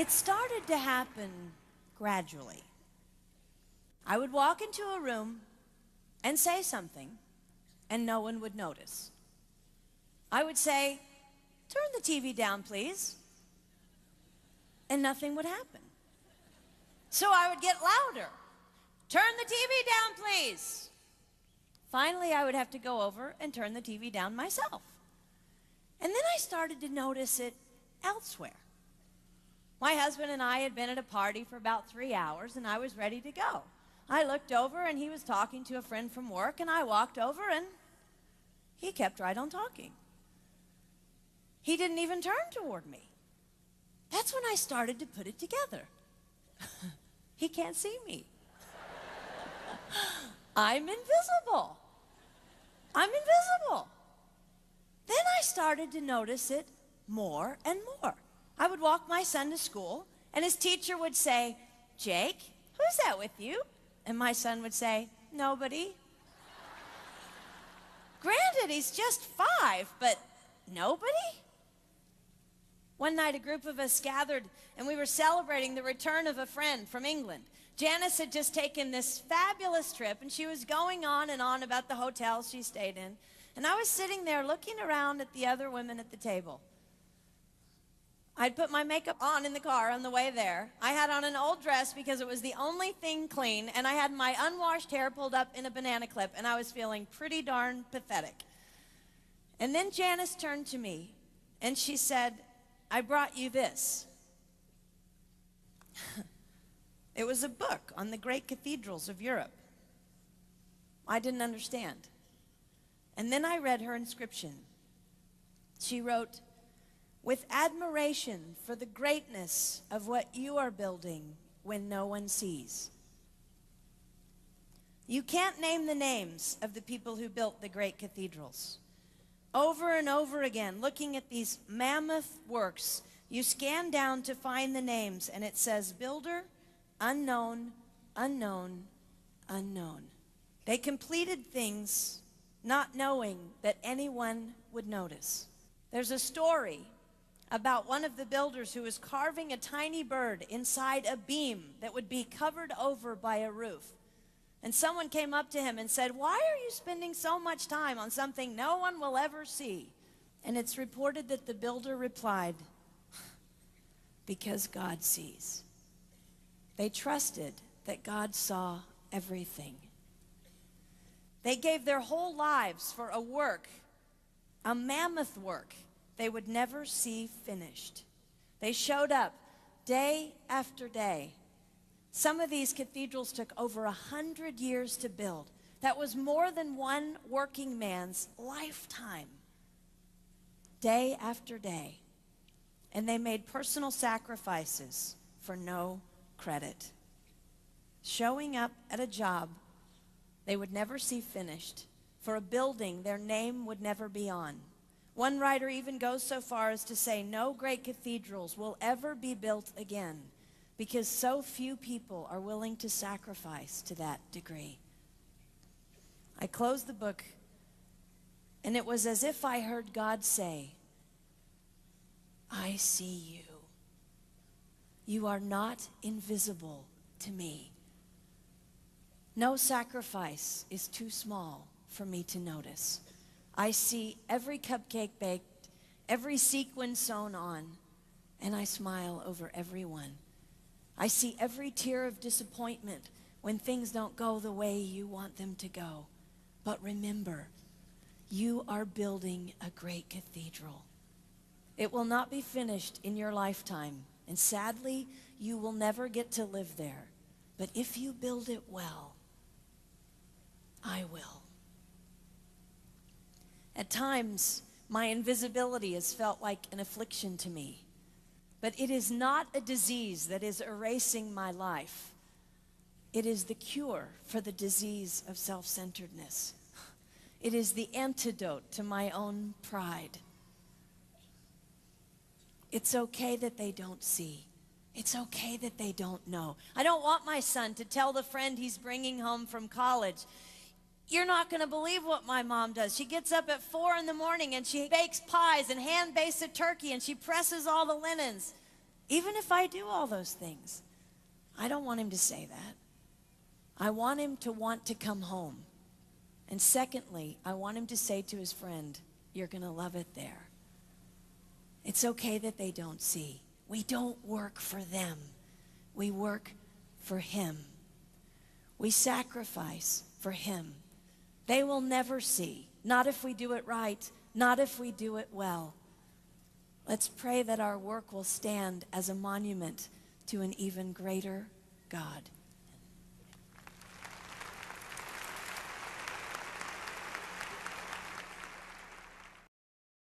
It started to happen gradually. I would walk into a room and say something, and no one would notice. I would say, "Turn the TV down, please," and nothing would happen. So I would get louder. "Turn the TV down, please." Finally, I would have to go over and turn the TV down myself. And then I started to notice it elsewhere. My husband and I had been at a party for about 3 hours, and I was ready to go. I looked over, and he was talking to a friend from work, and I walked over, and he kept right on talking. He didn't even turn toward me. That's when I started to put it together. He can't see me. I'm invisible. I'm invisible. Then I started to notice it more and more. I would walk my son to school, and his teacher would say, "Jake, who's that with you?" And my son would say, "Nobody." Granted, he's just 5, but nobody? One night, a group of us gathered, and we were celebrating the return of a friend from England. Janice had just taken this fabulous trip, and she was going on and on about the hotel she stayed in. And I was sitting there looking around at the other women at the table. I'd put my makeup on in the car on the way there. I had on an old dress because it was the only thing clean, and I had my unwashed hair pulled up in a banana clip, and I was feeling pretty darn pathetic. And then Janice turned to me, and she said, "I brought you this." It was a book on the great cathedrals of Europe. I didn't understand. And then I read her inscription. She wrote, "With admiration for the greatness of what you are building when no one sees." You can't name the names of the people who built the great cathedrals. Over and over again, looking at these mammoth works, you scan down to find the names, and it says, "Builder, unknown, unknown, unknown." They completed things not knowing that anyone would notice. There's a story about one of the builders who was carving a tiny bird inside a beam that would be covered over by a roof. And someone came up to him and said, "Why are you spending so much time on something no one will ever see?" And it's reported that the builder replied, "Because God sees." They trusted that God saw everything. They gave their whole lives for a work, a mammoth work, they would never see finished. They showed up day after day. Some of these cathedrals took over 100 years to build. That was more than one working man's lifetime. Day after day. And they made personal sacrifices for no credit. Showing up at a job they would never see finished, for a building their name would never be on. One writer even goes so far as to say no great cathedrals will ever be built again because so few people are willing to sacrifice to that degree. I closed the book, and it was as if I heard God say, "I see you. You are not invisible to me. No sacrifice is too small for me to notice. I see every cupcake baked, every sequin sewn on, and I smile over every one. I see every tear of disappointment when things don't go the way you want them to go. But remember, you are building a great cathedral. It will not be finished in your lifetime, and sadly, you will never get to live there. But if you build it well, I will." At times, my invisibility has felt like an affliction to me. But it is not a disease that is erasing my life. It is the cure for the disease of self-centeredness. It is the antidote to my own pride. It's okay that they don't see. It's okay that they don't know. I don't want my son to tell the friend he's bringing home from college, "You're not going to believe what my mom does. She gets up at 4 in the morning and she bakes pies and hand bastes a turkey and she presses all the linens." Even if I do all those things, I don't want him to say that. I want him to want to come home. And secondly, I want him to say to his friend, you're going to love it there. It's okay that they don't see. We don't work for them. We work for him. We sacrifice for him. They will never see. Not if we do it right. Not if we do it well. Let's pray that our work will stand as a monument to an even greater God.